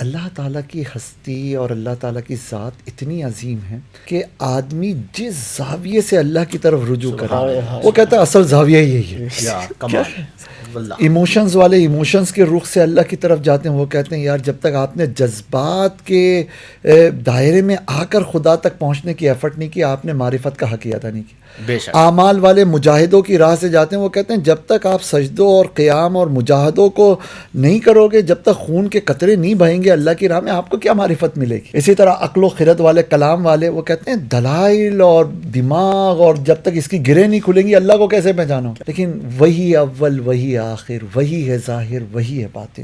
اللہ تعالیٰ کی ہستی اور اللہ تعالیٰ کی ذات اتنی عظیم ہے کہ آدمی جس زاویے سے اللہ کی طرف رجوع کرے وہ کہتا ہے اصل زاویہ یہی ہے. ایموشنز والے ایموشنز کے رخ سے اللہ کی طرف جاتے ہیں. وہ کہتے ہیں یار جب تک آپ نے جذبات کے دائرے میں آ کر خدا تک پہنچنے کی ایفرٹ نہیں کی, آپ نے معرفت کا حق ادا نہیں کیا. اعمال والے مجاہدوں کی راہ سے جاتے ہیں. وہ کہتے ہیں جب تک آپ سجدوں اور قیام اور مجاہدوں کو نہیں کرو گے, جب تک خون کے قطرے نہیں بہیں گے اللہ کی راہ میں, آپ کو کیا معرفت ملے گی. اسی طرح عقل و خرد والے, کلام والے, وہ کہتے ہیں دلائل اور دماغ اور جب تک اس کی گرہیں نہیں کھلیں گی اللہ کو کیسے پہچانو. لیکن وہی اول وہی آخر, وہی ہے ظاہر وہی ہے باطن.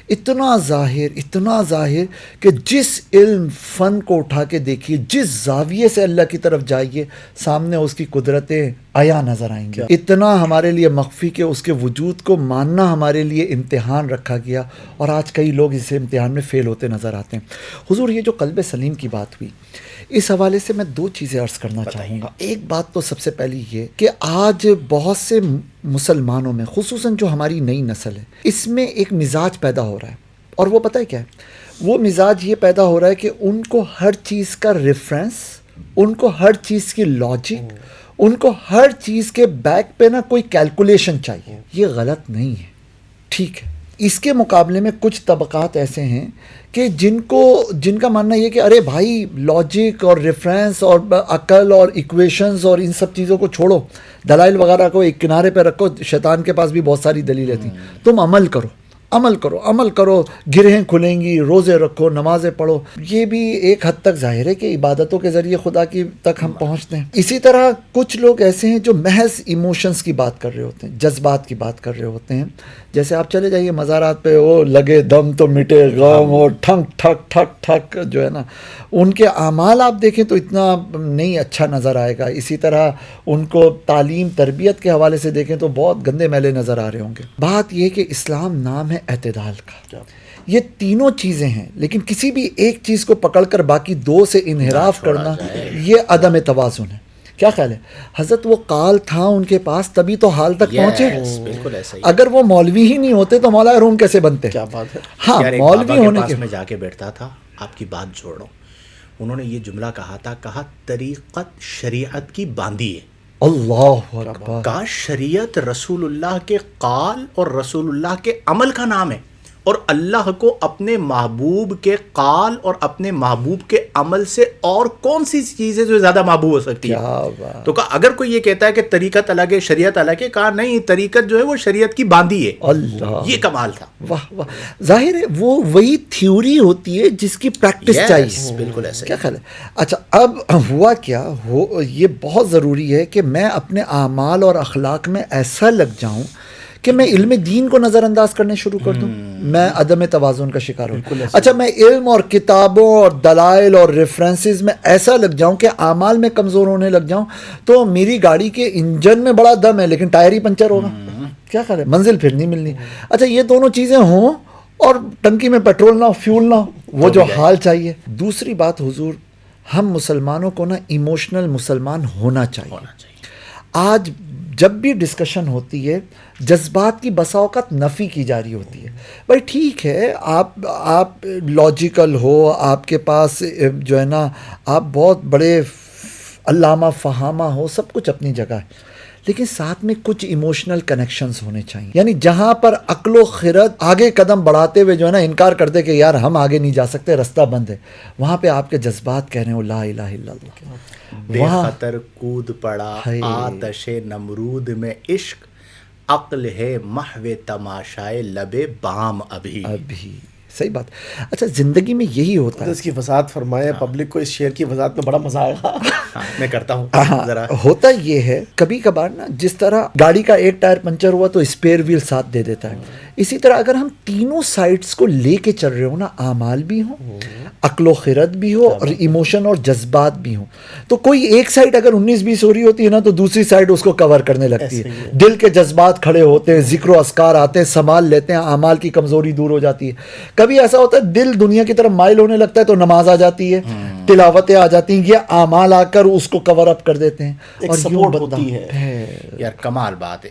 اتنا ظاہر کہ جس علم فن کو اٹھا کے دیکھیے, جس زاویے سے اللہ کی طرف جائیے, سامنے اس کی قدرتیں عیاں نظر آئیں گی. اتنا ہمارے لیے مخفی کہ اس کے وجود کو ماننا ہمارے لیے امتحان رکھا گیا, اور آج کئی لوگ اس امتحان میں فیل ہوتے نظر آتے ہیں. حضور یہ جو قلب سلیم کی بات ہوئی, اس حوالے سے میں دو چیزیں عرض کرنا چاہوں گا. ایک بات تو سب سے پہلی یہ کہ آج بہت سے مسلمانوں میں, خصوصاً جو ہماری نئی نسل ہے, اس میں ایک مزاج پیدا ہو رہا ہے. اور وہ پتہ ہے کیا ہے؟ وہ مزاج یہ پیدا ہو رہا ہے کہ ان کو ہر چیز کا ریفرنس, ان کو ہر چیز کی لاجک, ان کو ہر چیز کے بیک پہ نا کوئی کیلکولیشن چاہیے. یہ غلط نہیں ہے, ٹھیک ہے. اس کے مقابلے میں کچھ طبقات ایسے ہیں کہ جن کا ماننا یہ کہ ارے بھائی لاجک اور ریفرنس اور عقل اور ایکویشنز اور ان سب چیزوں کو چھوڑو, دلائل وغیرہ کو ایک کنارے پہ رکھو, شیطان کے پاس بھی بہت ساری دلیلیں تھیں, تم عمل کرو, گرہیں کھلیں گی, روزے رکھو, نمازیں پڑھو. یہ بھی ایک حد تک ظاہر ہے کہ عبادتوں کے ذریعے خدا کی تک ہم پہنچتے ہیں. اسی طرح کچھ لوگ ایسے ہیں جو محض ایموشنز کی بات کر رہے ہوتے ہیں, جذبات کی بات کر رہے ہوتے ہیں. جیسے آپ چلے جائیے مزارات پہ, وہ لگے دم تو مٹے غم, اور ٹھک ٹھک ٹھک ٹھک جو ہے نا, ان کے اعمال آپ دیکھیں تو اتنا نہیں اچھا نظر آئے گا. اسی طرح ان کو تعلیم تربیت کے حوالے سے دیکھیں تو بہت گندے میلے نظر آ رہے ہوں گے. بات یہ کہ اسلام نام ہے اعتدال کا. یہ تینوں چیزیں ہیں, لیکن کسی بھی ایک چیز کو پکڑ کر باقی دو سے انحراف کرنا, یہ عدم توازن ہے. کیا خیال ہے حضرت؟ وہ قال تھا ان کے پاس تبھی تو حال تک پہنچے. بالکل ایسا ہی. اگر وہ مولوی ہی نہیں ہوتے تو مولا روم کیسے بنتے؟ کیا بات ہے. ہاں, مولوی ہونے کے میں جا کے بیٹھتا تھا, آپ کی بات چھوڑ رہا ہوں, انہوں نے یہ جملہ کہا طریقت شریعت کی باندھی ہے. اللہ اکبر. کا شریعت رسول اللہ کے قال اور رسول اللہ کے عمل کا نام ہے, اور اللہ کو اپنے محبوب کے قال اور اپنے محبوب کے عمل سے اور کون سی چیز ہے جو زیادہ محبوب ہو سکتی ہے؟ تو کہا اگر کوئی یہ کہتا ہے کہ طریقت الگ ہے شریعت الگ ہے, کہا نہیں, طریقت جو ہے وہ شریعت کی باندھی ہے. اللہ, یہ کمال تھا. واہ واہ. ظاہر ہے وہ وہی تھیوری ہوتی ہے جس کی پریکٹس چاہیے. بالکل ایسا. کیا خیال ہے؟ اچھا, اب ہوا کیا یہ بہت ضروری ہے کہ میں اپنے اعمال اور اخلاق میں ایسا لگ جاؤں کہ میں علم دین کو نظر انداز کرنے شروع کر دوں, میں عدم توازن کا شکار ہوں. اچھا, میں علم اور کتابوں اور دلائل اور ریفرنسز میں ایسا لگ جاؤں کہ اعمال میں کمزور ہونے لگ جاؤں, تو میری گاڑی کے انجن میں بڑا دم ہے لیکن ٹائر ہی پنچر ہوگا. کیا خیال ہے؟ منزل پھر نہیں ملنی. اچھا, یہ دونوں چیزیں ہوں اور ٹنکی میں پیٹرول نہ ہو, فیول نہ ہو, وہ جو حال چاہیے. دوسری بات حضور, ہم مسلمانوں کو نا ایموشنل مسلمان ہونا چاہیے. آج جب بھی ڈسکشن ہوتی ہے جذبات کی بسا اوقات نفی کی جا رہی ہوتی ہے. بھائی ٹھیک ہے, آپ لاجیکل ہو, آپ کے پاس جو ہے نا آپ بہت بڑے علامہ فہامہ ہو, سب کچھ اپنی جگہ ہے, لیکن ساتھ میں کچھ ایموشنل کنیکشنز ہونے چاہیے. یعنی جہاں پر عقل و خرد آگے قدم بڑھاتے ہوئے جو ہے نا انکار کر دے کہ یار ہم آگے نہیں جا سکتے, رستہ بند ہے, وہاں پہ آپ کے جذبات کہہ رہے ہیں لا الہ الا اللہ. بے خطر کود پڑا آتش نمرود میں عشق, عقل ہے محو تماشائے لبے بام ابھی. صحیح بات. اچھا, زندگی میں یہی ہوتا ہے. اس کی وضاحت فرمائے پبلک کو, اس شعر کی وضاحت میں بڑا مزہ آئے گا. میں کرتا ہوں ذرا. ہوتا یہ ہے کبھی کبھار نا, جس طرح گاڑی کا ایک ٹائر پنچر ہوا تو اسپیئر ویل ساتھ دے دیتا ہے, اسی طرح اگر ہم تینوں سائڈز کو لے کے چل رہے ہو نا, اعمال بھی ہوں, عقل و خرد بھی ہو, اور ایموشن اور جذبات بھی ہوں, تو کوئی ایک سائڈ اگر 19-20 ہو رہی ہوتی ہے نا تو دوسری سائڈ اس کو کور کرنے لگتی ہے. دل کے جذبات کھڑے ہوتے ہیں, ذکر و اذکار آتے ہیں, سنبھال لیتے ہیں, اعمال کی کمزوری دور ہو جاتی ہے. کبھی ایسا ہوتا ہے دل دنیا کی طرف مائل ہونے لگتا ہے تو نماز آ جاتی ہے, تلاوتیں آ جاتی ہیں, یہ اعمال آ کر اس کو کور اپ کر دیتے ہیں, ایک سپورٹ ہوتی ہے. یار کمال بات ہے.